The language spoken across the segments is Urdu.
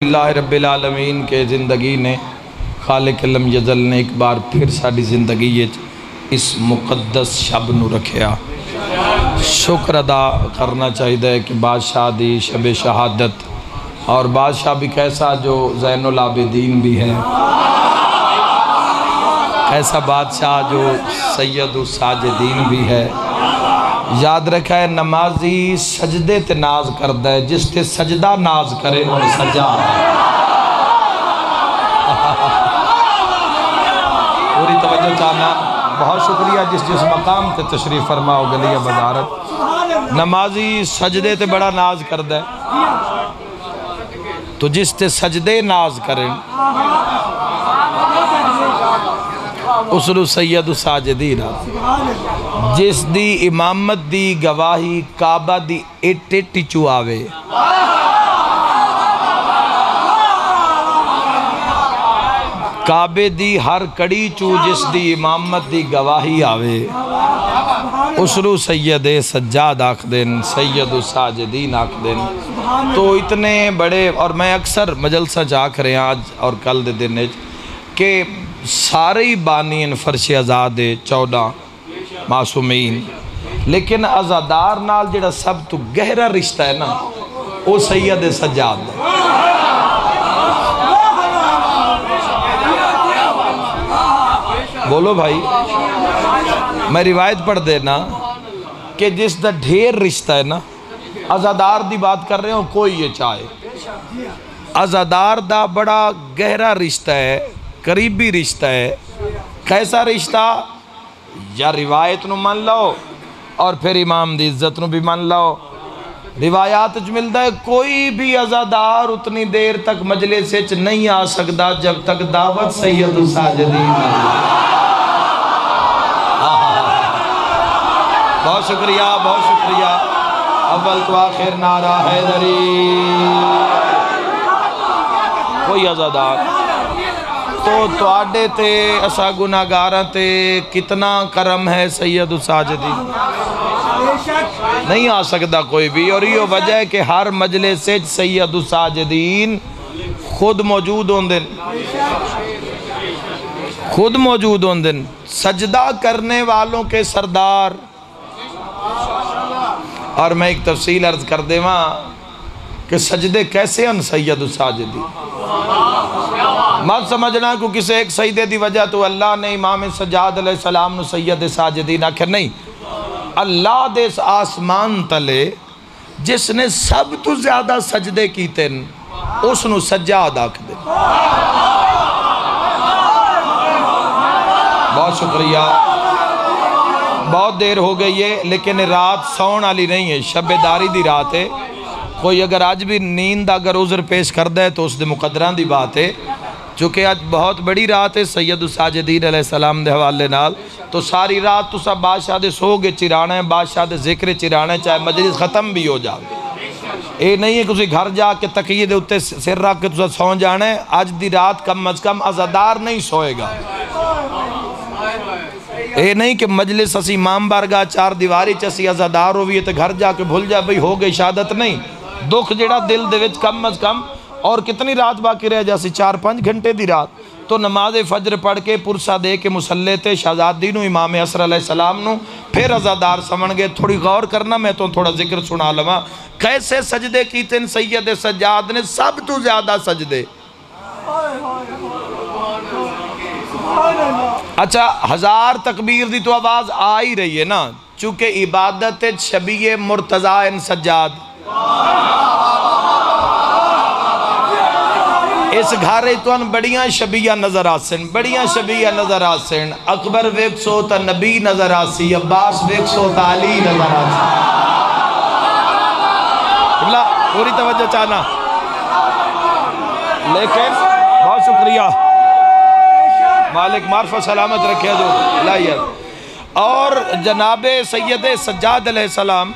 اللہ رب العالمین کے زندگی نے خالق لم یزل نے ایک بار پھر ساری زندگی اس مقدس شب نو رکھیا۔ شکر ادا کرنا چاہیے کہ بادشاہ دی شب شہادت، اور بادشاہ بھی کیسا جو زین العابدین بھی ہے، ایسا بادشاہ جو سید الساجدین بھی ہے۔ یاد رکھا ہے نمازی سجدے تے ناز کردہ ہے، جس تے سجدہ ناز کرے انہیں سجا پوری توجہ چاہنا۔ بہت شکریہ جس مقام تے تشریف فرما ہو گلیہ بدارت۔ نمازی سجدے تے بڑا ناز کردہ ہے، تو جس تے سجدے ناز کریں اسلو سید الساجدین، جس دی امامت دی گواہی کعبہ دی اٹی چو آوے، کعبے دی ہر کڑی چو جس دی امامت دی گواہی آوے، اسلو سید سجاد آکھ دین، سید الساجدین آکھ دین۔ تو اتنے بڑے، اور میں اکثر مجلسہ چاک رہے ہیں آج اور کل دے دن کہ سارے بانین فرش آزاد 14 معصومین، لیکن ازادار نال جڑا سب تو گہرا رشتہ ہے نا وہ سید سجاد ہے۔ بولو بھائی، میں روایت پڑھ دینا کہ جس دا ڈھیر رشتہ ہے نا، ازادار دی بات کر رہے ہوں کوئی یہ چاہے، ازادار دا بڑا گہرا رشتہ ہے، قریبی رشتہ ہے۔ کیسا رشتہ؟ یا روایت نو مان لو اور پھر امام دی عزت نو بھی مان لو۔ روایات جو ملتا ہے کوئی بھی عزادار اتنی دیر تک مجلس سے نہیں آ سکتا جب تک دعوت سید الساجدین۔ بہت شکریہ، بہت شکریہ۔ اول تو آخر نعرہ حیدری۔ کوئی عزادار تو آڈے تے اسا گناہگاراں تے کتنا کرم ہے سید الساجدین، نہیں آ سکتا کوئی بھی۔ اور یہ وجہ ہے کہ ہر مجلس سے سید الساجدین خود موجود ہوندن، خود موجود ہوندن، سجدہ کرنے والوں کے سردار۔ اور میں ایک تفصیل عرض کر دے ماں کہ سجدے کیسے ہیں سید الساجدین، مت سمجھنا کہ کسی ایک سجدے دی وجہ تو اللہ نے امام سجاد علیہ السلام نو سید ساجدین آخر نہیں۔ اللہ دے آسمان تلے جس نے سب تو زیادہ سجدے کیتے اس نو سجاد آکھ دے۔ بہت شکریہ۔ بہت دیر ہو گئی ہے لیکن رات سون والی نہیں ہے، شب داری دی رات ہے۔ کوئی اگر آج بھی نیند اگر عذر پیش کر دے تو اس دے مقدران دی بات ہے، چونکہ آج بہت بڑی رات ہے سید الساجدین علیہ السلام دے حوالے نال، تو ساری رات تو سب بادشاہ دے سو گے چرانا ہے، بادشاہ دے ذکر چرانا ہے، چاہے مجلس ختم بھی ہو جائے۔ اے نہیں ہے کہ اسی گھر جا کے تقیے دے اتے سر رکھ کے تو سو جانا ہے۔ آج دی رات کم از کم عزادار نہیں سوئے گا۔ اے نہیں کہ مجلس اسی امام بارگاہ چار دیواری چسی عزادار ہوئی ہے تو گھر جا کے بھول جائے بھئی ہو گئی شہادت، نہیں۔ دکھ جڑا دل دے وچ کم از کم، اور کتنی رات باقی رہ جاسی 4-5 گھنٹے دی رات، تو نماز فجر پڑھ کے پرسہ دے کے مسلح تے شہزادی نو امام عصر علیہ السلام نو پھر عزادار سمن گے۔ تھوڑی غور کرنا، میں تو تھوڑا ذکر سنا لما کیسے سجدے کیتے ہیں سید سجاد نے، سب تو زیادہ سجدے۔ اچھا 1000 تکبیر دی تو آواز آ ہی رہی ہے نا، چونکہ عبادت شبیہ مرتضیٰ ان سجاد۔ اس گھارے تو ان بڑیاں شبیہ نظر آسن، بڑیاں شبیہ نظر آسن۔ اکبر ویک سو تا نبی نظر آسی، عباس ویک سو تا علی نظر آسی۔ پوری توجہ چاہنا، لیکن بہت شکریہ، مالک معرفت سلامت رکھے جو لائیت۔ اور جناب سید سجاد علیہ السلام،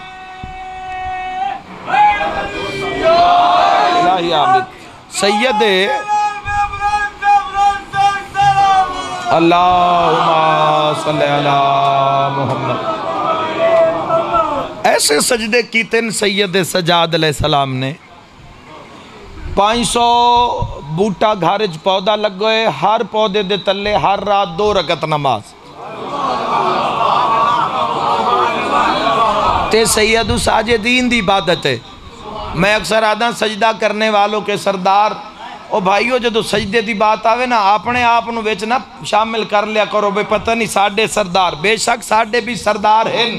الہی آمین، سید اللہم صلی علی محمد، ایسے سجدے کیتے ہیں سید سجاد علیہ السلام نے، 500 بوٹا گھر پودا لگ گئے، ہر پودے دے تلے ہر رات 2 رکعت نماز تے سید الساجدین دی عبادت ہے۔ میں اکثر آدھا سجدہ کرنے والوں کے سردار، او بھائیو جدو سجدے دی بات آوے نا اپنے آپ نو ویچ نا شامل کر لیا کرو، بے پتہ نہیں ساڑھے سردار، بے شک ساڑھے بھی سردار ہیں،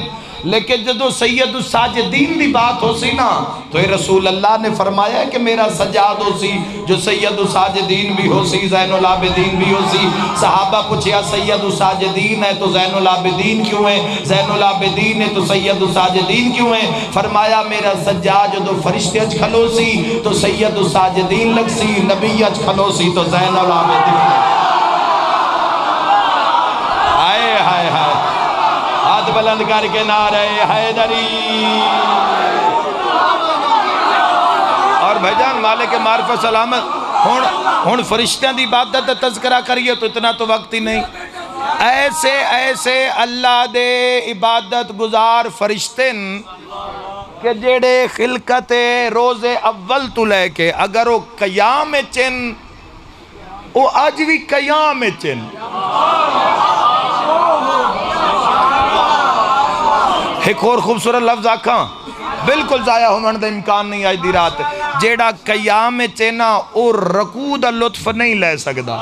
لیکن جدو سید الساجدین دی بات ہو سی نا تو یہ رسول اللہ نے فرمایا ہے کہ میرا سجاد ہو سی جو سید الساجدین بھی ہو سی، زین العابدین بھی ہو سی۔ صحابہ پوچھیا سید الساجدین ہے تو زین العابدین کیوں ہے، زین العابدین ہے تو سید الساجدین کیوں ہے؟ فرمایا میرا سجاد جدو فرشتے اچ کھلو سی تو سید الساجدین لگ سی، نبی اچ کھلو سی تو زین العابدین۔ آئے ہائے ہائے، ہاتھ بلند کر کے نعرہ حیدری۔ اور بھیجان مالک معرفت سلامت ہون فرشتیاں دی عبادت دا تذکرہ کریے تو اتنا تو وقت ہی نہیں۔ ایسے ایسے اللہ دے عبادت گزار فرشتن کہ جیڑے خلقت روز اول تو لے کے اگر وہ قیام چن وہ آج بھی قیام چن۔ ایک اور خوبصورت لفظ آکھاں بالکل ضائع ہونے دا امکان نہیں آئی دی رات، جیڑا قیام چینا اور رکوع دا لطف نہیں لے سکدا۔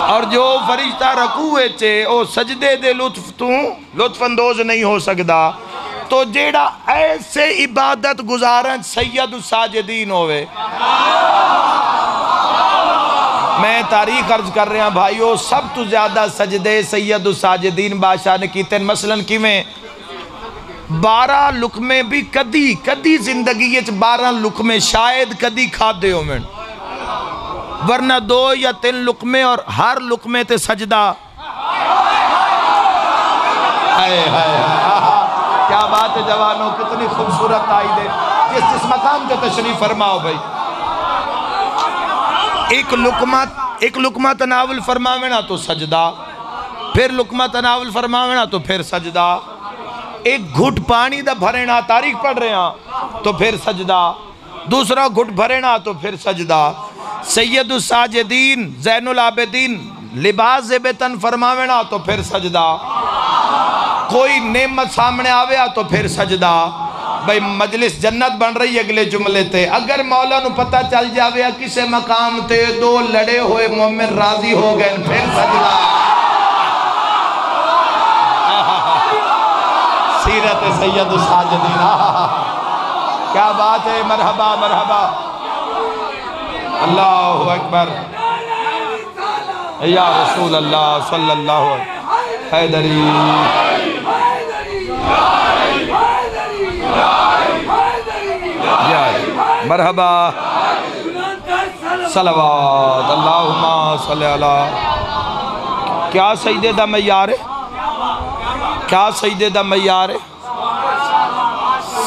اور جو فرشتہ رکوع چے او سجدے دے لطف تو لطف اندوز نہیں ہو سکدا، تو جیڑا ایسے عبادت گزارن سید الساجدین ہوئے۔ میں تاریخ عرض کر رہے ہیں بھائیو، سب تو زیادہ سجدے سید الساجدین بادشاہ نے کیتے ہیں۔ مثلاً کی میں 12 لقمے بھی کدی زندگی 12 لقمے شاید کدی کھا دے ہو میں، ورنہ 2 یا 3 لقمے اور ہر لقمے تے سجدہ۔ کیا بات ہے جوانوں، کتنی خوبصورت آئی دے جس مقام تے تشریف فرماؤ بھائی۔ ایک لقمہ تناول فرماوینا تو سجدہ، پھر لقمہ تناول فرماوینا تو پھر سجدہ، ایک گھٹ پانی دا بھرینا تاریخ پڑھ رہے ہیں تو پھر سجدہ، دوسرا گھٹ بھرینا تو پھر سجدہ۔ سید الساجدین زین العابدین لباس زبتن فرماوینا تو پھر سجدہ، کوئی نعمت سامنے آویا تو پھر سجدہ۔ بھئی مجلس جنت بن رہی اگلے جملے تے، اگر مولا نو پتہ چل جاویا کسے مقام تے 2 لڑے ہوئے مومن راضی ہو گئے پھر سجدہ۔ سیرت سید الساجدین، کیا بات ہے، مرحبا مرحبا، اللہ اکبر یا رسول اللہ صلی اللہ علیہ حیدری۔ مرحبا صلوات اللہم صلی اللہ۔ کیا سجدے دا معیار ہے، کیا سجدے دا معیار ہے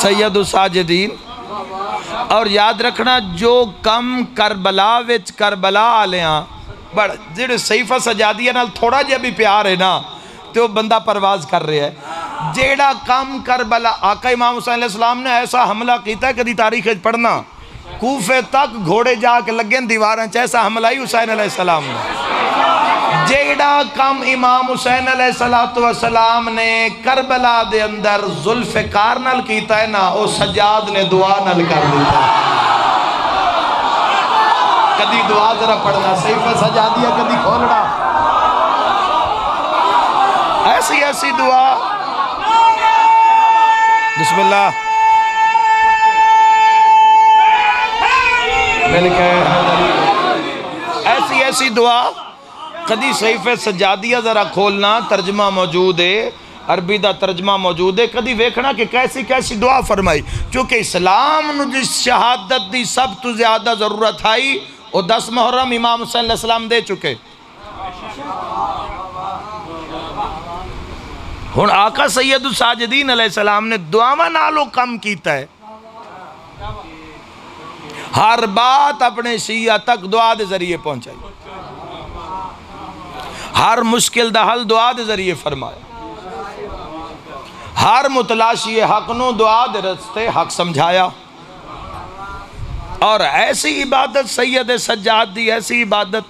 سید الساجدین۔ اور یاد رکھنا جو کم کربلا وچ کربلا آلیاں بڑھ جڑے صحیفہ سجادیہ نال تھوڑا جا بھی پیار ہے نا تو بندہ پرواز کر رہے ہے۔ جیڑا کم کربلا آقا امام حسین علیہ السلام نے ایسا حملہ کیتا ہے کدی تاریخ پڑھنا، کوفے تک گھوڑے جا کے لگیں دیواراں ایسا حملہ ہی حسین علیہ السلام نے۔ جیڑا کم امام حسین علیہ السلام نے کربلا دے اندر ذوالفقار نال کیتا ہے نا او سجاد نے دعا نال کر دیتا ہے۔ کدی دعا ذرا پڑھنا، صحیفہ سجادیہ کدی کھولنا، ایسی ایسی دعا۔ بسم اللہ ایسی ایسی دعا کدی صحیفہ سجادیہ ذرا کھولنا، ترجمہ موجود ہے، عربی دا ترجمہ موجود ہے، کدی ویکھنا کہ کیسی کیسی دعا فرمائی۔ چونکہ اسلام نو جس شہادت دی سب تو زیادہ ضرورت آئی وہ 10 محرم امام حسین علیہ السلام دے چکے۔ ہن آقا سید الساجدین علیہ السلام نے دعاواں نالوں کم کیتا ہے، ہر بات اپنے شیعہ تک دعا دے ذریعے پہنچائی، ہر مشکل دا حل دعا دے ذریعے فرمایا، ہر متلاشی حق نو دعا دے رستے حق سمجھایا. اور ایسی عبادت سید سجاد دی، ایسی عبادت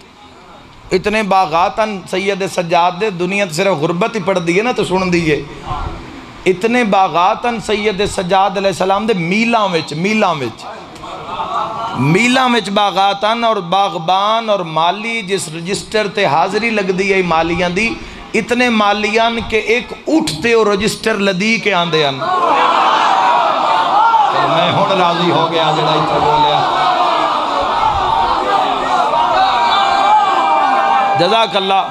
اتنے باغاتاً سید سجاد دے، دنیا صرف غربت ہی پڑھ دیئے نا تو سن دیئے. اتنے باغاتاً سید سجاد علیہ السلام دے میلاں وچ باغاتاً اور باغبان اور مالی جس رجسٹر تے حاضری لگ دی ہے مالیاں دی، اتنے مالیاں کہ ایک اٹھتے اور رجسٹر لدی کے آندے ہیں. میں ہون راضی ہو گیا جڑا اتھا بولیا. جزاک اللہ.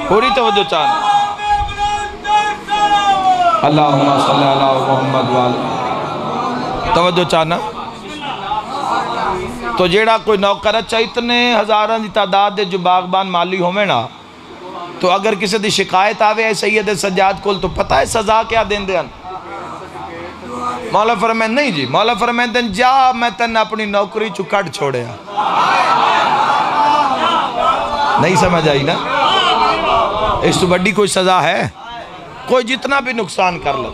پوری توجہ چاہنا. اللہم صلی اللہ محمد والے توجہ چاہنا. تو جیڑا کوئی نوکر اچھا اتنے ہزاران دی تعداد دے جو باغبان مالی ہوئے نا، تو اگر کسی دی شکایت آوے ہے سید سجاد کول تو پتہ ہے سزا کیا دین دے ہیں؟ مولا فرمائن نہیں جی، مولا فرمائن دن جا میں تن اپنی نوکری چکڑ چھوڑے ہیں. نہیں سمجھ آئی نا؟ اس تو بڑی کوئی سزا ہے؟ کوئی جتنا بھی نقصان کر لے.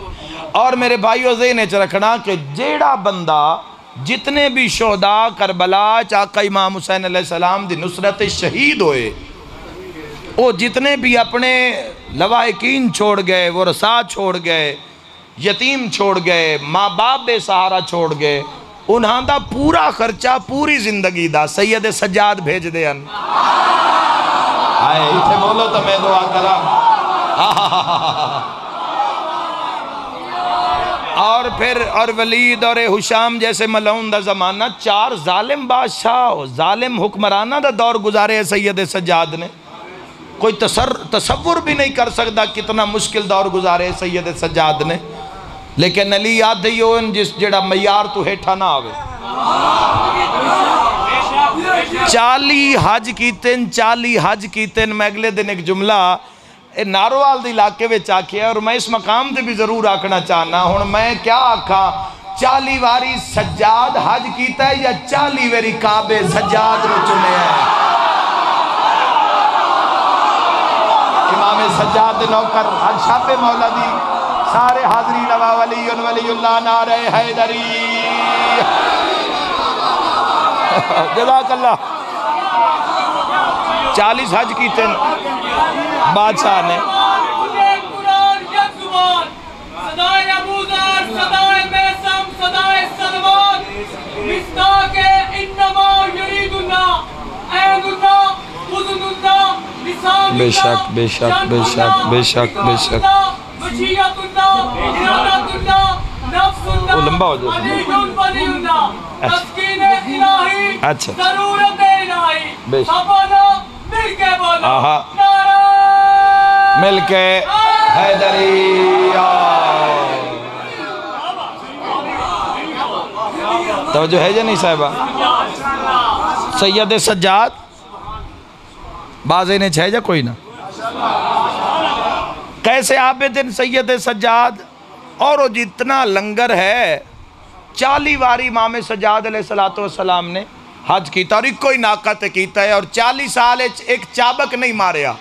اور میرے بھائیو ذہن وچ رکھنا کہ جیڑا بندہ جتنے بھی شہداء کربلا آقا امام حسین علیہ السلام دی نصرت شہید ہوئے، وہ جتنے بھی اپنے لواحقین چھوڑ گئے، ورثاء چھوڑ گئے، یتیم چھوڑ گئے، ماں باپ بے سہارا چھوڑ گئے، انہاں دا پورا خرچہ پوری زندگی دا سید سجاد بھیج دے ان. آئے اتھے بولو تو میں دعا کرا. اور پھر اور ولید اور حشام جیسے ملعون دا زمانہ 4 ظالم بادشاہ ظالم حکمرانہ دا دور گزارے ہیں سید سجاد نے. کوئی تصور بھی نہیں کر سکتا کتنا مشکل دور گزارے ہیں سید سجاد نے. لیکن علی یاد دیو ان جس جڑا معیار تو ہیٹھا نہ آوے. 40 حج کیتن. میں اگلے دن ایک جملہ ناروال دی علاقے میں چاکیا ہے اور میں اس مقام تے بھی ضرور آکھنا چاہنا ہوں. میں کیا آکھا 40 واری سجاد حج کیتا ہے یا 40 واری کعبے سجاد رو چنے ہیں؟ امام سجاد نوکر حج مولا دی سارے حاضری نوا ولی اللہ نعرہ حیدری. جزاک اللہ. 40 حج کیتے بادشاہ نے. بے شک بے شک بے شک بے شک بے شک. وہ لمبا ہو جائے. اچھا بے شک. آہا مل کے حیدری. توجہ ہے جا نہیں صاحبہ؟ سید سجاد بازے نے چھے جا کوئی نہ. کیسے عابدن سید سجاد. اور وہ جتنا لنگر ہے 40 واری امام سجاد علیہ السلام نے حج کیتا اور ایک کوئی ناقت کیتا ہے اور 40 سال ایک چابک نہیں ماریا.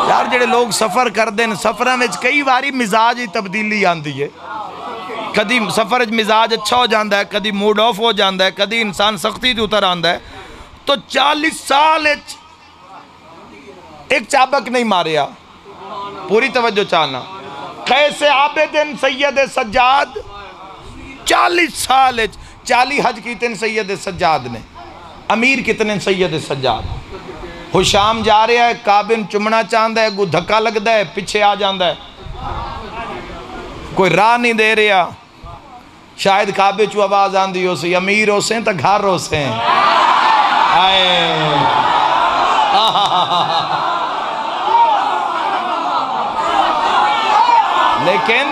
یار جڑے لوگ سفر کر دیں سفرہ میں کئی واری مزاج ہی تبدیلی آندی ہے. کدی سفر مزاج اچھا ہو جاندہ ہے، کدی موڈ آف ہو جاندہ ہے، کدی انسان سختی تو اتر آندہ ہے. تو 40 سال ایک چابک نہیں ماریا. پوری توجہ چاہنا. کیسے عابدن سید سجاد 40 سال 40 حج کیتے سید سجاد نے. امیر کتنے سید سجاد. حشام جا رہا ہے کابن چمنا چاہندہ ہے، کو دھکا لگ دا ہے پچھے آ جاندہ ہے، کوئی راہ نہیں دے رہا. شاید کعبے چو آواز آندھی ہو سی امیر ہو سیں تا گھر ہو سیں. لیکن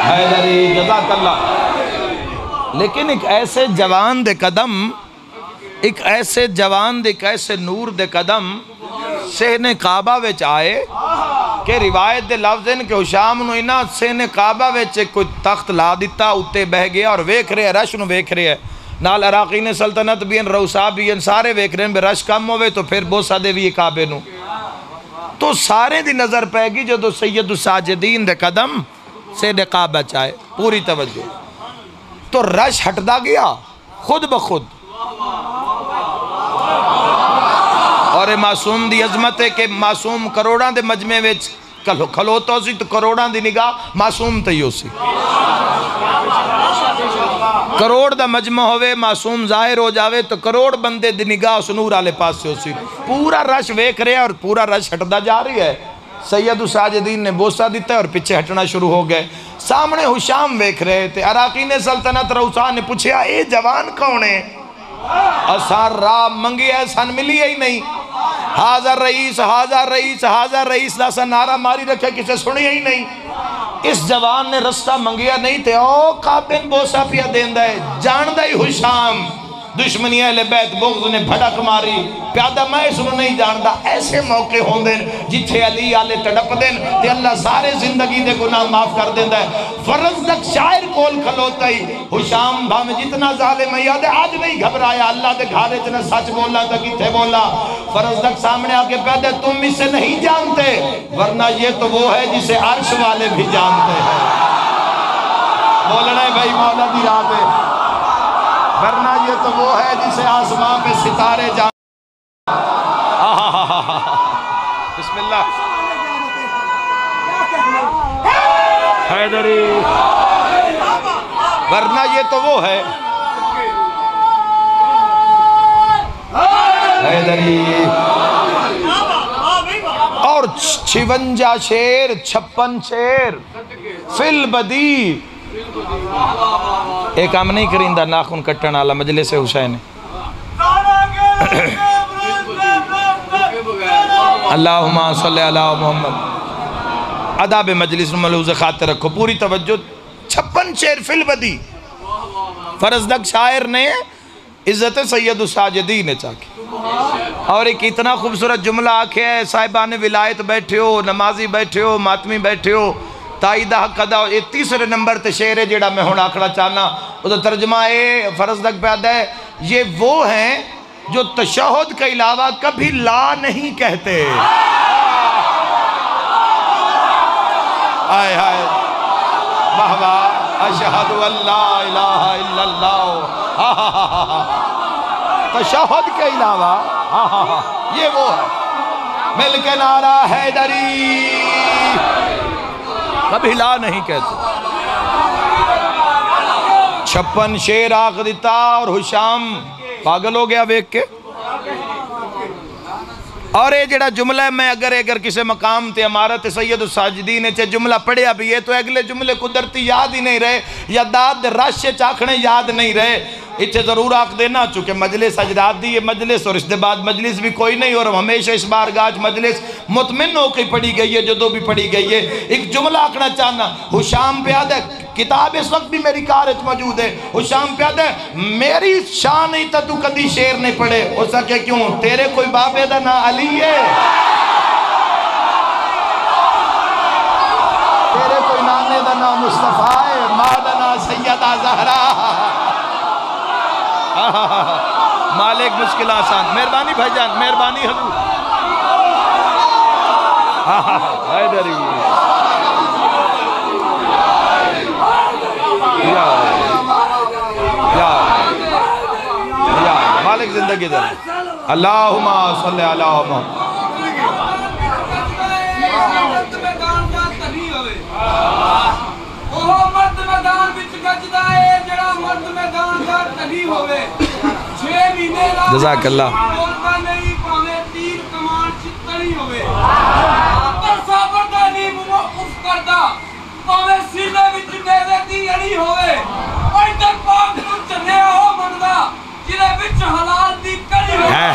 حیدری جزاک اللہ. لیکن ایک ایسے جوان دے قدم، ایک ایسے جوان دے ایک ایسے نور دے قدم سہنے کعبہ وچ آئے کہ روایت دے لفظ ہیں کہ حشام نو انہاں سینے کعبہ ویچے کوئی تخت لا دیتا اتے بہ گیا اور ویکھ رہے رش نو ویکھ رہے نال عراقین سلطنت بھی ہیں روسا بھی ہیں سارے ویکھ رہے ہیں بے رش کم ہوئے تو پھر بوسا دے بھی کعبے نو تو سارے دی نظر پہ گی جو سید الساجدین دے قدم سے دے کعبہ چاہے پوری توجہ تو رش ہٹ دا گیا خود بخود اور معصوم دی عظمت ہے کہ معصوم کروڑاں دے مجمع وچ کھلوتا سی تو کروڑاں دی نگاہ معصوم تے ہو سی کروڑ دا مجمع ہوئے معصوم ظاہر ہو جاوے تو کروڑ بندے دی نگاہ اس نور آلے پاس سے ہو سی پورا رش ویکھ رہے اور پورا رش ہٹدا جا رہی ہے سید الساجدین نے بوسہ دیتا ہے اور پیچھے ہٹنا شروع ہو گئے سامنے حشام ویکھ رہے تھے عراقین سلطنت روسا نے پوچھا اے جوان کون ہے اسان راہ منگی ہے سن ملی ہی نہیں حاضر رئیس حاضر رئیس حاضر رئیس دا سن نعرہ ماری رکھے کسے سنی ہی نہیں اس جوان نے رستہ منگیا نہیں تھے او کابن بوسا پیا دیندہ ہے جاندہ ہی حشام دشمنی اہل بیت بغض نے بھڑک ماری پیادہ میں سنو نہیں جاندہ ایسے موقع ہوں دیں جتھے علی آلے تڑپ دیں تے اللہ سارے زندگی دے گناہ معاف کر دیندہ ہے فرض تک شاعر کول کھلوتا ہی حشام بھا میں جتنا ظالم ہے یاد ہے آج نہیں گھبرایا اللہ دے گھارے جنہ سچ بولا تا کتھے بولا فرض تک سامنے آکے پیادہ تم اسے نہیں جانتے ورنہ یہ تو وہ ہے جسے عرش والے بھی جانتے ہیں بولنا ہے بھائی مولا دی رات ہے ورنہ یہ تو وہ ہے جسے آسمان پہ ستارے جان بسم اللہ حیدری ورنہ یہ تو وہ ہے حیدری اور 56 شیر 56 شیر فی البدی ایک کام نہیں کریں دا ناخن کٹن آلہ مجلس حسین اللہم صلی اللہ محمد اداب مجلس ملحوظ خاطر رکھو پوری توجہ 56 شیر فی البدی فرزدق شاعر نے عزت سید الساجدین چاکی اور ایک اتنا خوبصورت جملہ آکھے ہے صاحبان ولایت بیٹھے ہو نمازی بیٹھے ہو ماتمی بیٹھے ہو تائیدہ حق ادا یہ تیسرے نمبر تے شعر ہے جیڑا میں ہون آکھڑا چاہنا وہ تو ترجمہ ہے فرزدق پیدا ہے یہ وہ ہیں جو تشہد کا علاوہ کبھی لا نہیں کہتے آئے آئے بہوا اشہد اللہ الہ الا اللہ تشہد کے علاوہ یہ وہ ہے مل کے نعرہ حیدری کبھی لا نہیں کہتے 56 شیر آخ دیتا اور حشام پاگل ہو گیا ویک کے اور یہ جڑا جملہ ہے میں اگر کسی مقام تے امارت سید الساجدین چے جملہ پڑھیا بھی ہے تو اگلے جملے قدرتی یاد ہی نہیں رہے یا داد رش چاکھنے یاد نہیں رہے اتھے ضرور آکھ دینا چونکہ مجلس اجداد دی یہ مجلس اور اس دے بعد مجلس بھی کوئی نہیں اور ہمیشہ اس بارگاہ مجلس مطمئن ہو کے پڑھی گئی ہے جو دو بھی پڑھی گئی ہے ایک جملہ آکھنا چاہنا حشام پہ آدھے کتاب اس وقت بھی میری کارج موجود ہے حشام پہ آدھے میری شان ہی تا تو کدی شیر نہیں پڑھے ہو سکے کیوں تیرے کوئی باپ ہے دا نا علی ہے تیرے کوئی نانے دا نا مصطفیٰ ہے ماں دا نا سیدہ زہرا مالک مشکل آسان مہربانی بھائی جان مہربانی حضور حیدری یا مالک زندگی در اللہم صلی اللہ محمد مرد میدان بچ گجدہ ہے جڑا مرد میدان کا تلی ہوئے 6 مہینے جزاک اللہ بولتا نہیں پاوے تیر کمان چتنی ہوئے پر صابردانی موقف کردہ پاوے سینے بچ نیوے دی اڑی ہوئے اور در پاک تو چنے ہو مندہ جلے بچ حلال دی کڑی ہوئے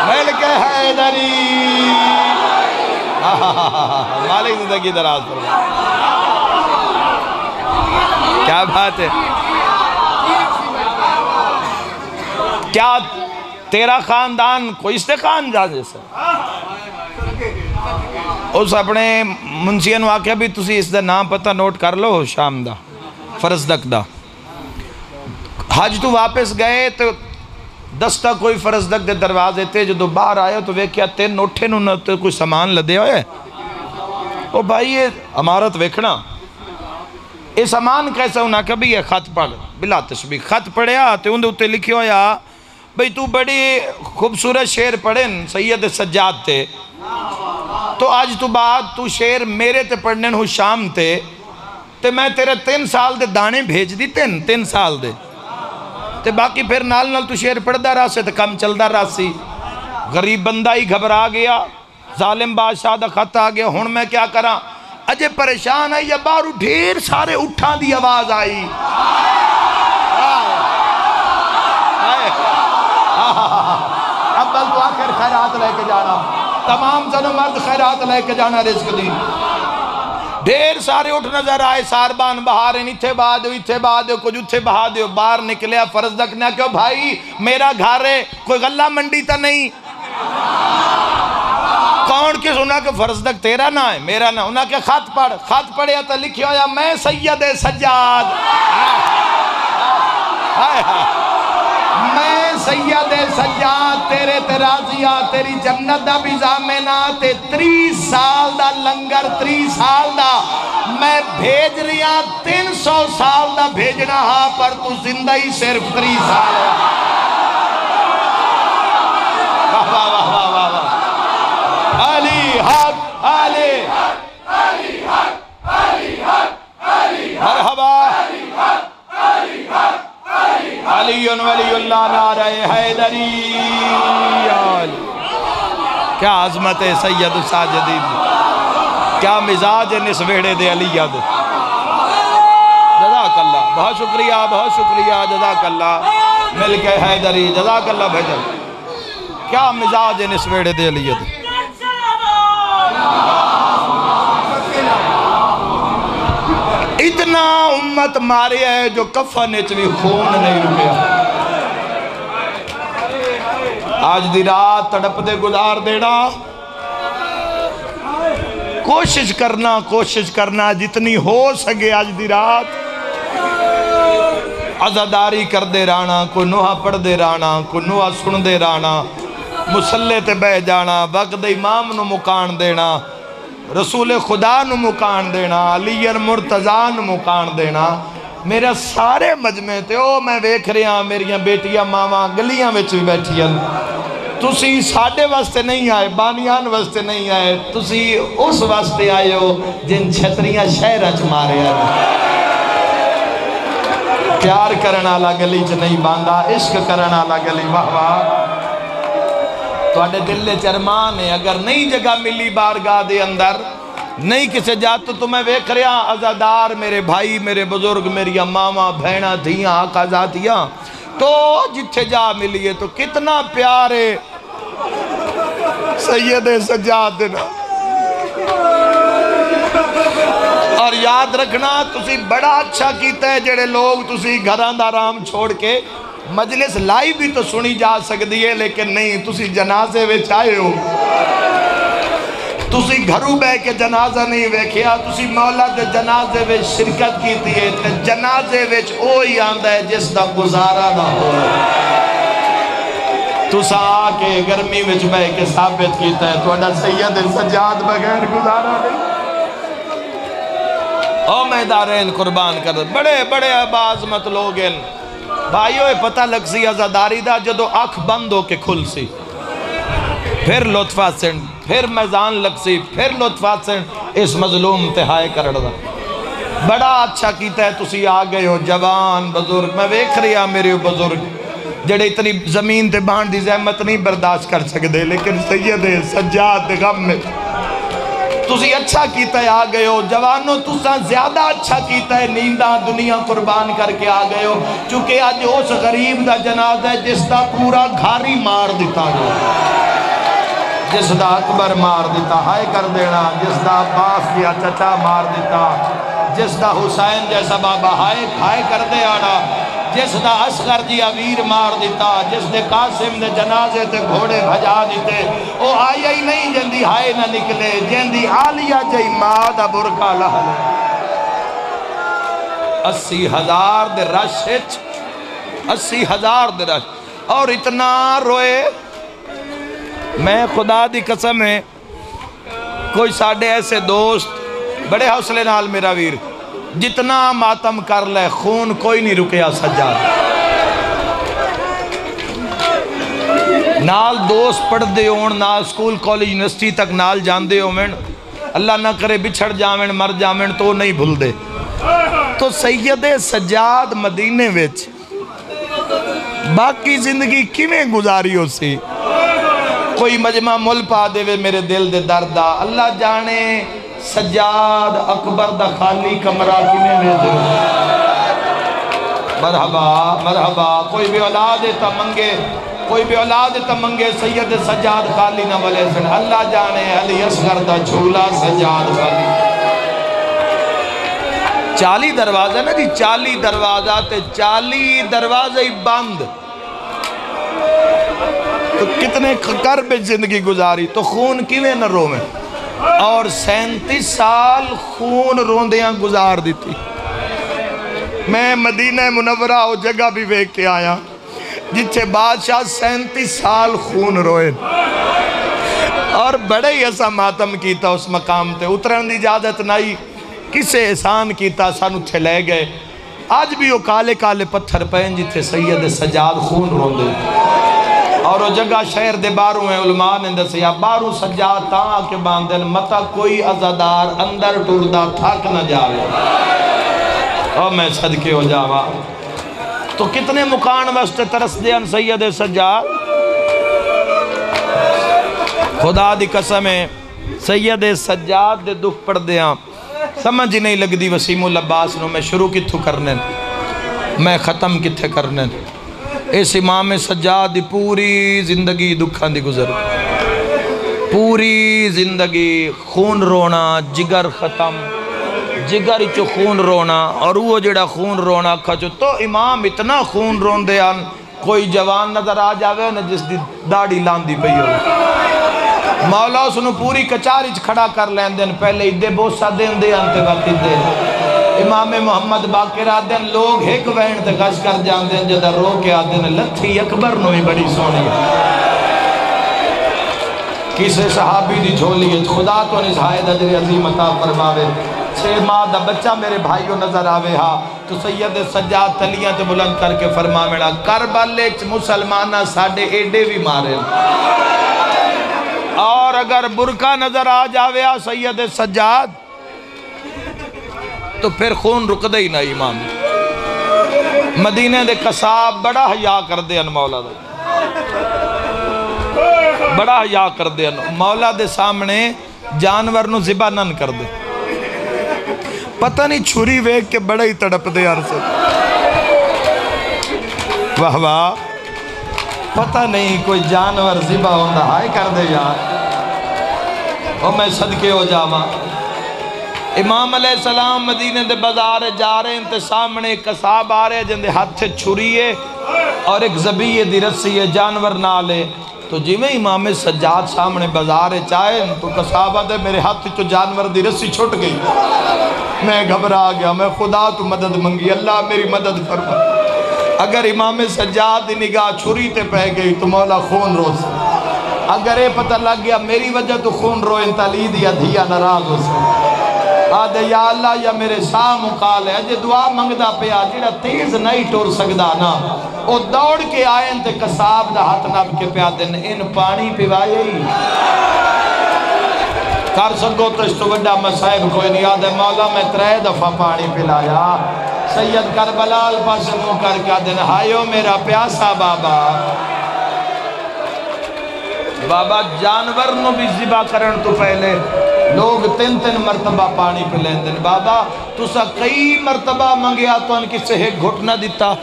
ملک حیدری مالک زندگی دراز پر کیا بات ہے کیا تیرا خاندان کوئی استخان جا جیسا اس اپنے منشیاں نو آکھیا بھی تسی اس دا نام پتہ نوٹ کر لو شام دا فرزدق دا حج تو واپس گئے تو دستا کوئی فرزدق دے دروازے تے جو باہر آئے تو ویکھیا 3 اٹھے نو نہ کوئی سامان لدے ہوئے او بھائی یہ عمارت ویکھنا یہ سامان کیسا ہونا کبھی یہ خط پڑھ بلا تشبیح خط پڑھیا تو اندھے اتے لکھی ہویا بھئی تو بڑی خوبصورت شعر پڑھن سید سجاد تے تو آج تو بعد تو شعر میرے تے پڑھنے ہوں شام تے میں تیرے 3 سال دے دانے بھیج دی 3 سال دے تے باقی پھر نال نال تو شعر پڑھدا رہا سے تے کم چلدا رہا سی غریب بندہ ہی گھبرا گیا ظالم بادشاہ دا خط آ گیا ہن میں کیا کراں اجے پریشان آئی یا بارو ڈھیر سارے اٹھاں دی آواز آئی ابل تو آخر خیرات لے کے جانا تمام زن و مرد خیرات لے کے جانا رزق دی ڈھیر سارے اٹھ نظر آئے ساربان بہاریں اتھے بہا دیو کچھ اتھے بہا دیو باہر نکلیا فرزدق نے کہو بھائی میرا گھر ہے کوئی غلہ منڈی تا نہیں کون کس انہاں کہ فرزدق تیرا نہ ہے میرا نہ انہاں کہ خط پڑھیا تا لکھی ہویا میں سید سجاد میں سید سجاد تیرے ترازیہ تیری جنت دا بھی زامنہ تے 30 سال دا لنگر 30 سال دا میں بھیج رہا 300 سال دا بھیجنا ہاں پر تو زندہ ہی صرف 30 سال ہے واہ واہ واہ واہ واہ علی حق علی حق علی حق علی حق علی حق مرحبا علی حق علی حق علی ولی اللہ نعرہ حیدری کیا عظمت ہے سید ساجدین کیا مزاج ہے نسویڑے دے علیت جزاک اللہ بہت شکریہ جزاک اللہ مل کے حیدری جزاک اللہ بھیجر کیا مزاج ہے نسویڑے دے علیت اتنا امت مارے ہے جو کفن بھی خون نہیں رکیا آج دی رات تڑپ دے گزار دینا کوشش کرنا جتنی ہو سکے آج دی رات عزاداری کر دے رانا کوئی نوحہ پڑھ دے رانا کوئی نوحہ سن دے رانا مسلح تے بہ جانا وقت امام نو مکان دینا رسول خدا نو مکان دینا علی مرتضیٰ نو مکان دینا میرا سارے مجمع تے میں ویکھ رہا میریاں بیٹیاں ماما گلیاں وچ بھی بیٹھیاں تسی ساڑھے واسطے نہیں آئے بانیان واسطے نہیں آئے تسی اس واسطے آئے ہو جن چھتریاں شہرہ چ مارے آئے پیار کرنا لا گلی چ نہیں باندھا عشق کرنا لا گلی واہ واہ توڑے دل چرمان ہے اگر نئی جگہ ملی بارگاہ دے اندر نہیں کسے جاتا تو میں ویکھ رہا عزادار میرے بھائی میرے بزرگ میری ماما بہنہ دھیاں آقا ذاتیاں تو جتھے جا ملیے تو کتنا پیار ہے سید سجاد دینا اور یاد رکھنا تسی بڑا اچھا کیتا ہے جڑے لوگ تسی گھران دا رام چھوڑ کے مجلس لائیو بھی تو سنی جا سکتی ہے لیکن نہیں تسی جنازے وچ آئے ہو تسی گھروں بے کے جنازہ نہیں ویکھیا تسی مولا دے جنازے وچ شرکت کی تھی تے جنازے وچ اوہی آندا ہے جس دا گزارا نہ ہو تسا آکے گرمی وچ بے کے ثابت کیتا ہے توڑا سید سجاد بغیر گزارا نہیں او میدارین قربان کر بڑے بڑے عظمت لوگ ہیں بھائیو پتہ لگ سی عزاداری دا جدو آنکھ بند ہو کے کھل سی پھر لطفہ سن پھر میزان لگ سی پھر لطفہ سن اس مظلوم تہائے کرڑ دا بڑا اچھا کیتا ہے تسی آگئے ہو جوان بزرگ میں ویکھ رہا میرے بزرگ جڑے اتنی زمین تے بانڈ دی زحمت نہیں برداشت کر سکتے لیکن سید سجاد غم میں تسی اچھا کیتا ہے آگئے ہو جوانوں تسا زیادہ اچھا کیتا ہے نیندہ دنیا قربان کر کے آگئے ہو چونکہ آج اس غریب دا جنازہ ہے جس دا پورا گھاری مار دیتا جو جس دا اکبر مار دیتا ہائے کر دینا جس دا عباس کیا چچا مار دیتا جس دا حسین جیسا بابا ہائے کر دے آنا جس دا اصغر جی ویر مار دیتا، جس دے قاسم دے جنازے تے گھوڑے بھجا دیتے، او آئی ہی نہیں جندی ہائے نہ نکلے، جندی عالیہ جی ماں دا برکا لہلے۔ 80,000 دے رش ہچ، 80,000 دے رش، اور اتنا روئے۔ میں خدا دی قسم ہے، کوئی ساڑھے ایسے دوست بڑے حوصلے نال میرا ویر، جتنا ماتم کر لے خون کوئی نہیں رکیا سجاد۔ نال دوست پڑھ دے ہون، نال سکول کالج یونیورسٹی تک نال جان دے ہون، اللہ نہ کرے بچھڑ جاویں مر جاویں تو نہیں بھول دے۔ تو سید سجاد مدینے وچ باقی زندگی کیویں گزاری ہو سی؟ کوئی مجمع مل پا دے وے میرے دل دے دردہ، اللہ جانے سجاد اکبر دا خالی کمرہ کیویں میں دے۔ مرحبا مرحبا، کوئی بھی اولاد تا منگے، کوئی بھی اولاد تا منگے، سید سجاد خالی نہ بلے سن، اللہ جانے علی اصغر دا جھولا سجاد خالی۔ 40 دروازہ نا جی، 40 دروازہ تے 40 دروازہ ہی بند، تو کتنے کرب زندگی گزاری، تو خون کیویں نہ رو میں، اور 37 سال خون روندیاں گزار دیتی۔ میں مدینہ منورہ ہو جگہ بھی ویک کے آیا جتھے بادشاہ 37 سال خون روئے، اور بڑے ہی ایسا ماتم کیتا اس مقام تے، اترن دی اجازت نہیں، کسے احسان کیتا سانو تھے لے گئے۔ آج بھی وہ کالے کالے پتھر پہن جتھے سید سجاد خون روندے، اور وہ جگہ شہر دے باروں ہیں، علماء نے دسیا باروں سجاد تاں کے باندھن متا کوئی عزادار اندر ٹردہ تھک نہ جاوے، اور میں صدقے ہو جاوا۔ تو کتنے مکان واسطے ترس دیاں سید سجاد، خدا دی قسم ہے سید سجاد دے دکھ پڑھ دیاں سمجھ نہیں لگ دی وسیم العباس نو، میں شروع کتھو کرنے میں ختم کتھے کرنے۔ اس امام سجاد دی پوری زندگی دکھان دی گزر، پوری زندگی خون رونا، جگر ختم، جگر چو خون رونا، اور وہ جڑا خون رونا کھچو تو امام اتنا خون رون دے آن کوئی جوان نظر آ جاوے نا جس دی داڑھی لاندی پئی ہو، مولا سنو پوری کچاری کھڑا کر لین دین، پہلے ادھے بوسا دین دے آنتے وقت ادھے امام محمد باقر آدھن لوگ ایک وین تے گش کر جان دین، جدہ رو کے آدھن لتھی اکبر نوی بڑی سونی کسے صحابی دی جھولی ہے، خدا تو نسائے دجر عظیم عطا فرماوے، 6 ماہ دا بچہ میرے بھائیوں نظر آوے ہاں، تو سید سجاد تلیاں تے بلند کر کے فرماوینا کربلے مسلمانہ ساڑھے ایڈے بھی مارے، اور اگر برکہ نظر آ جاوے ہاں سید سجاد تو پھر خون رک دے ہی نا امام۔ مدینہ دے قصاب بڑا حیا کر دے ان مولا دے، بڑا حیا کر دے ان مولا دے سامنے جانور نو ذبح نن کر دے، پتہ نہیں چھری ویک کے بڑا ہی تڑپ دے عرصے، واہ واہ، پتہ نہیں کوئی جانور ذبح ہوندہ ہائے کر دے یار، اور میں صدقے ہو جاواں۔ امام علیہ السلام مدینہ دے بازار جا رہے ہیں تے سامنے قصاب آ رہے ہیں جن دے ہاتھ سے چھری ہے اور ایک زبیہ دی رسی ہے، جانور نالے، تو جی میں امام سجاد سامنے بازار چاہے تو قصاب آتے میرے ہاتھ تو جانور دی رسی چھٹ گئی، میں گھبرا گیا، میں خدا تو مدد منگی، اللہ میری مدد فرما، اگر امام سجاد دی نگاہ چھری تے پہ گئی تو مولا خون روز، اگر یہ پتہ لگ گیا میری وجہ تو خون رو انتالی دیا دھیا ناراض ہو سکتا، آدھے یا اللہ یا میرے ساں مقال ہے، اجے دعا منگدہ پہ آجیڑا تیز نہیں ٹور سکدا نا، او دوڑ کے آئیں تے قصاب دا ہاتھ نب کے پہ آدھن ان پانی پیوائے ہی کر سکو تو اس تو بڑا مسائب کوئی نہیں، آدھے مولا میں 3 دفعہ پانی پلایا، سید کربلال پاس منہ کر کے آدھن ہائیو میرا پیاسا بابا، بابا جانور نو بھی ذبح کرن تو پہلے لوگ 3 مرتبہ پانی پہ لین دن، بابا تو سا کئی مرتبہ منگیا تو ان کسے ایک گھٹنا دیتا۔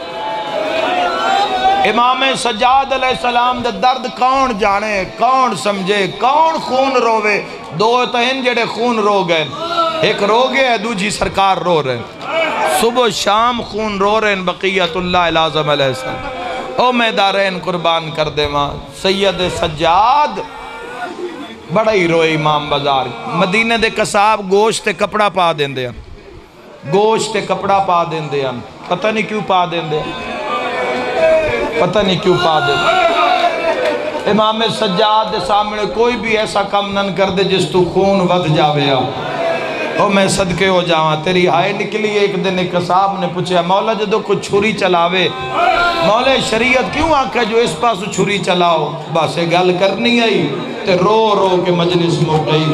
امام سجاد علیہ السلام دے درد کون جانے، کون سمجھے، کون خون روے، 2 تو ان جڑے خون رو گئے، ایک رو گئے دوجی سرکار رو رہے، صبح و شام خون رو رہے ہیں بقیت اللہ العظم علیہ السلام او میں دارین قربان کر دے ماں سید سجاد بڑا ہی روئے امام بازار مدینہ دے قصاب گوشت تے کپڑا پا دیں دے گوشت تے کپڑا پا دیں دے پتہ نہیں کیوں پا دیں دے پتہ نہیں کیوں پا دیں دے امام سجاد دے سامنے کوئی بھی ایسا کم نہ کر دے جس تو خون ود جاوے او میں صدقے ہو جاواں تیری ہائے نکلی ایک دن ایک قصاب نے پوچھا مولا جدو کوئی چھری چلاوے مولا شریعت کیوں آکھا جو اس پاس چھری چلاؤ بس گل کرنی آئی تے رو رو کے مجلس مو گئی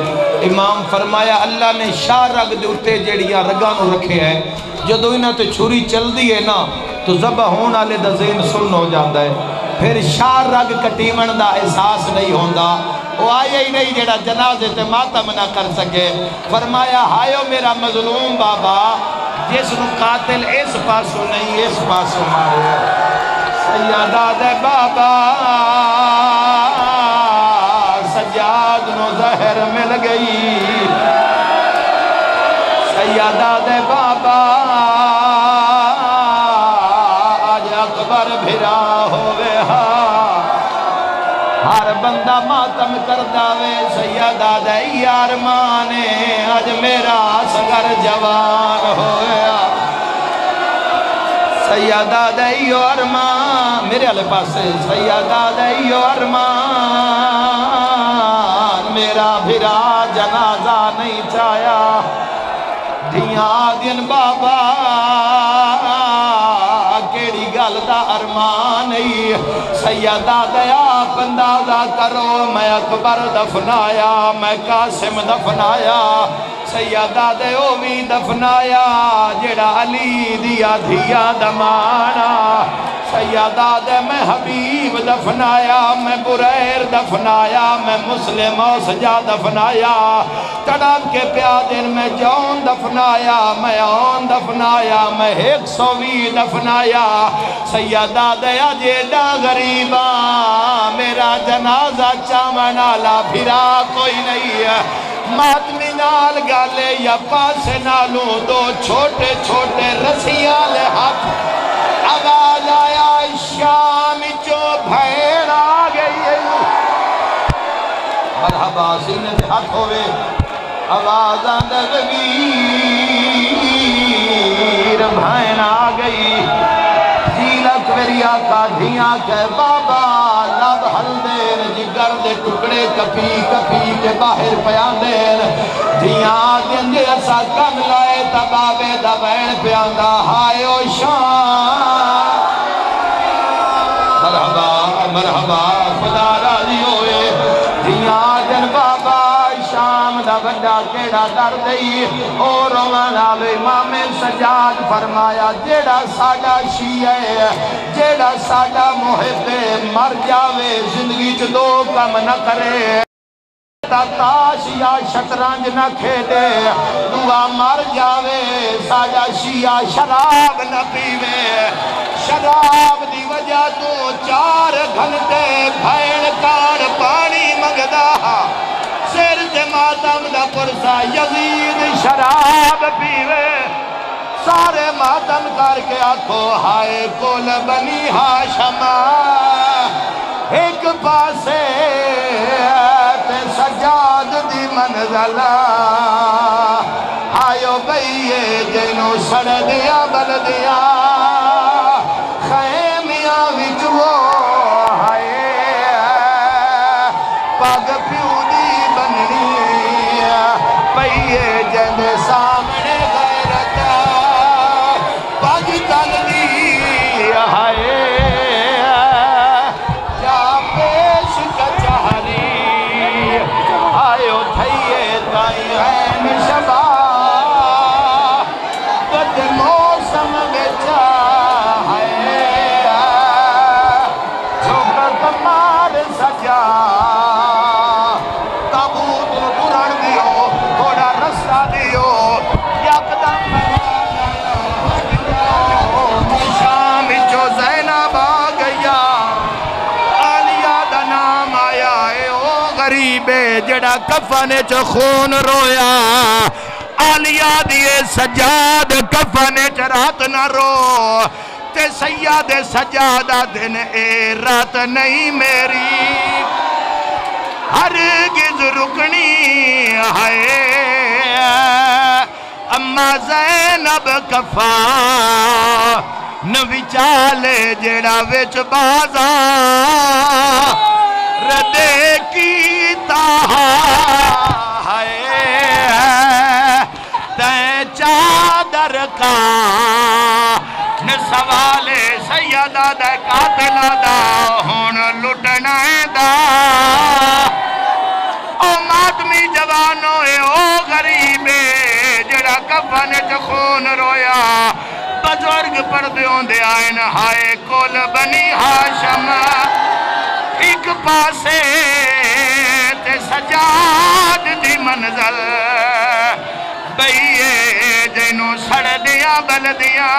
امام فرمایا اللہ نے شاہ رگ دے اتے جیڑیاں رگانو رکھے ہیں جدو انہاں تے چھری چل دی ہے نا تو ذبح ہونا لے دا ذہن سن ہو جاندہ ہے پھر شاہ رگ کٹیمن دا احساس نہیں ہوندہ وہ آیا ہی نہیں جیڑا جنازے تے ماتم نہ کر سکے فرمایا ہائیو میرا مظلوم بابا جس نو قاتل اس پاسو نہیں اس پاسو مارے سیدہ دے بابا سجاد نو زہر مل گئی سیدہ دے بابا آج اکبر بھرا ہوئے ہر بندہ ماتم کر داوے سیدہ دے یار مانے آج میرا سگر جوان ہویا سیدہ دے یار مان میرے علیہ پاس سے سیدہ دے یار مان میرا بھرا جنازہ نہیں چایا دھیاں دن بابا کیڑی گل دا ارمان نہیں سیدہ دیا اندازہ کرو میں اکبر دفنایا میں قاسم دفنایا سیدہ دیوی دفنایا جڑا علی دیا دھیا دمانا سیدہ دے میں حبیب دفنایا میں بریر دفنایا میں مسلم و سجا دفنایا تڑک کے پیادن میں جون دفنایا میں آن دفنایا میں 120 دفنایا سیدہ دیا جیڑا غریبا میرا جنازہ چامنالا پھرا کوئی نہیں ہے ماتمی نال گالے یا پاسے نالوں دو چھوٹے چھوٹے رسیاں لے ہاتھ آواز آیا شام جو بھیڑ آگئی مرحبا سینے دے ہاتھ ہوئے آواز آندہ ویر بھین آگئی جیلک میری آقا دھیاں کہ بابا لب حل دین جگر دے ٹکڑے کپی کپی کے باہر پیان دین دھیاں دن جے ایسا کم لائے تبابے دبین پیان دا ہائے و شان مرحبا مرحبا خدا راضی ہوئے دھیاں دن بابا شام دا بڑا کیڑا در دئی اور روانال امام سجاد فرمایا جیڑا ساڑا شیعہ جیڑا ساڑا محب مر جاوے زندگی چ دو کم نہ کرے تاش یا شطرنج نہ کھیلے دعا مر جاوے ساڑا شیعہ شراب نہ پیوے شراب دی وجہ تو 4 گھنٹے بھیڑ کار پانی مگدہ سر دے ماتم دا پرسا یزید شراب پیوے سارے ماتم کر کے آکھو ہائے کول بنی ہاشما ایک پاسے تے سجاد دی منزلہ آئیو بھئیے جنو سڑ دیا بل دیا خیمیاں وچو ہائے پاگ پیو دی بننی پئیے جن سامنے غیرتا پاگ تن دی ہائے جا پیش کچہری آئیو تھئیے تائیں این شبا بد موسم بچا سجا تابوت پران دیو تھوڑا رستہ دیو یکدم شام جو زینب آ گیا آلیہ دا نام آیا ہے او غریبے جڑا کفن چ خون رویا آلیا دیے سجاد کفن رات نہ رو تے سیاد سجادہ دن اے رات نہیں میری ہرگز رکنی ہے اما زینب کفا نوی چالے جڑا وچ بازار ردے کی تاہا ہے تے چادر کا سوال سیدہ دے قاتلہ دا ہون لٹنا دا او ماتمی جوانوں اے او غریبے جڑا کفن خون رویا بزرگ پردیوں دے آئین ہائے کول بنی ہاشم ایک پاسے تے سجاد دی منزل بھئیے جنوں سڑ دیا بل دیا